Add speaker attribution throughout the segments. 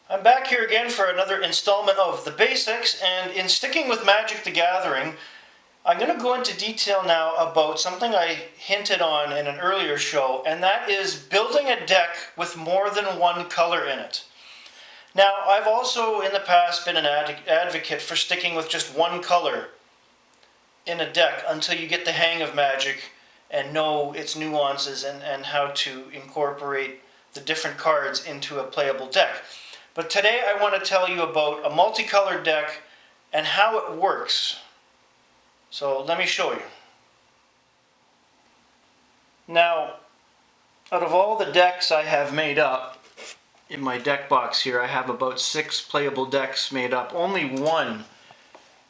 Speaker 1: I'm back here again for another installment of the basics, and in sticking with Magic the Gathering, I'm going to go into detail now about something I hinted on in an earlier show, and that is building a deck with more than one color in it. Now, I've also in the past been an advocate for sticking with just one color in a deck until you get the hang of Magic and know its nuances and how to incorporate the different cards into a playable deck. But today I want to tell you about a multicolored deck and how it works. So let me show you. Now, out of all the decks I have made up, in my deck box here I have about 6 playable decks made up. Only one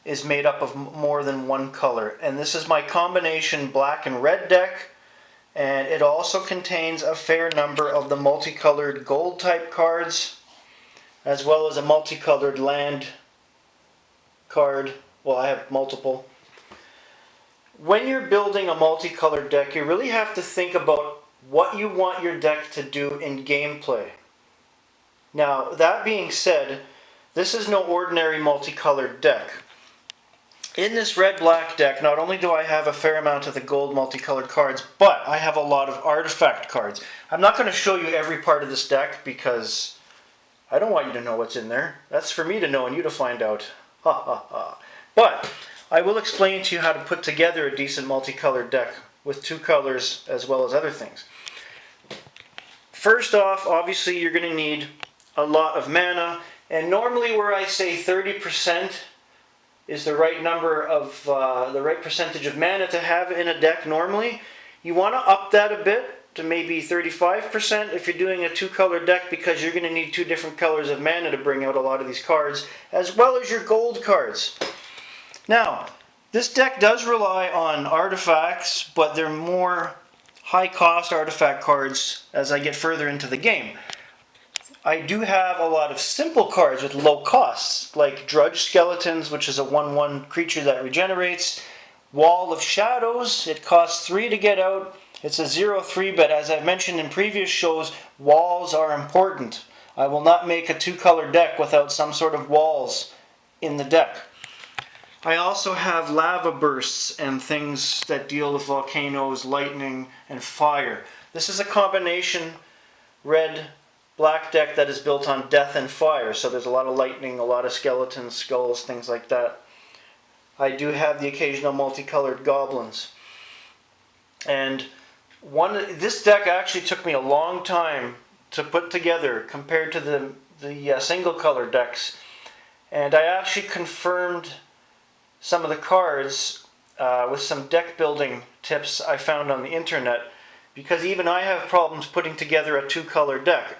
Speaker 1: is made up of more than one color. And this is my combination black and red deck. And it also contains a fair number of the multicolored gold type cards, as well as a multicolored land card. Well, I have multiple. When you're building a multicolored deck, you really have to think about what you want your deck to do in gameplay. Now, that being said, this is no ordinary multicolored deck. In this red-black deck, not only do I have a fair amount of the gold multicolored cards, but I have a lot of artifact cards. I'm not going to show you every part of this deck because I don't want you to know what's in there. That's for me to know and you to find out. Ha ha ha. But I will explain to you how to put together a decent multicolored deck with 2 colors as well as other things. First off, obviously you're going to need a lot of mana, and normally where I say 30% is the right number of the right percentage of mana to have in a deck normally, you want to up that a bit to maybe 35% if you're doing a 2-color deck, because you're going to need 2 different colors of mana to bring out a lot of these cards, as well as your gold cards. Now, this deck does rely on artifacts, but they're more high-cost artifact cards as I get further into the game. I do have a lot of simple cards with low costs, like Drudge Skeletons, which is a 1/1 creature that regenerates. Wall of Shadows, it costs 3 to get out. It's a 0/3, but as I've mentioned in previous shows, walls are important. I will not make a 2-color deck without some sort of walls in the deck. I also have lava bursts and things that deal with volcanoes, lightning, and fire. This is a combination red-black deck that is built on death and fire, so there's a lot of lightning, a lot of skeletons, skulls, things like that. I do have the occasional multicolored goblins. And this deck actually took me a long time to put together compared to the single color decks. And I actually confirmed some of the cards with some deck building tips I found on the internet, because even I have problems putting together a 2-color deck.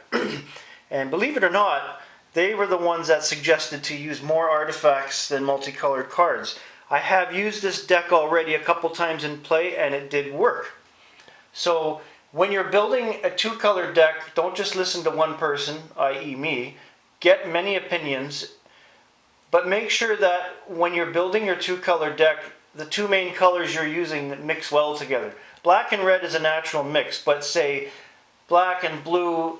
Speaker 1: And believe it or not, they were the ones that suggested to use more artifacts than multicolored cards. I have used this deck already a couple times in play, and it did work. So when you're building a 2-color deck, don't just listen to one person, i.e. me. Get many opinions, but make sure that when you're building your 2-color deck, the 2 main colors you're using mix well together. Black and red is a natural mix, but say black and blue,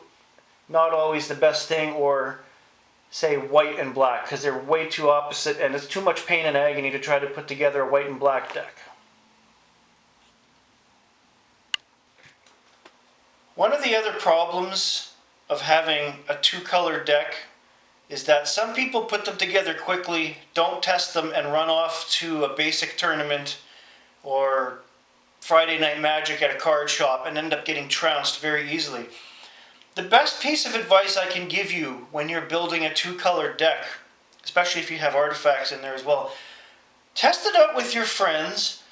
Speaker 1: not always the best thing, or say white and black, because they're way too opposite and it's too much pain and agony to try to put together a white and black deck. One of the other problems of having a 2-color deck is that some people put them together quickly, don't test them, and run off to a basic tournament or Friday Night Magic at a card shop and end up getting trounced very easily. The best piece of advice I can give you when you're building a 2-color deck, especially if you have artifacts in there as well, test it out with your friends,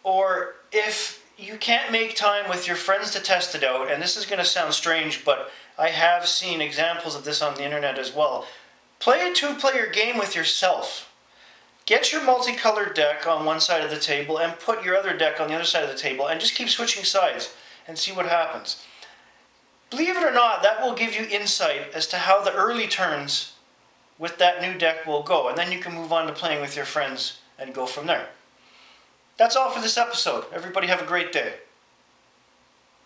Speaker 1: or if you can't make time with your friends to test it out, and this is going to sound strange, but I have seen examples of this on the internet as well. Play a 2-player game with yourself. Get your multicolored deck on one side of the table and put your other deck on the other side of the table, and just keep switching sides and see what happens. Believe it or not, that will give you insight as to how the early turns with that new deck will go, and then you can move on to playing with your friends and go from there. That's all for this episode. Everybody have a great day.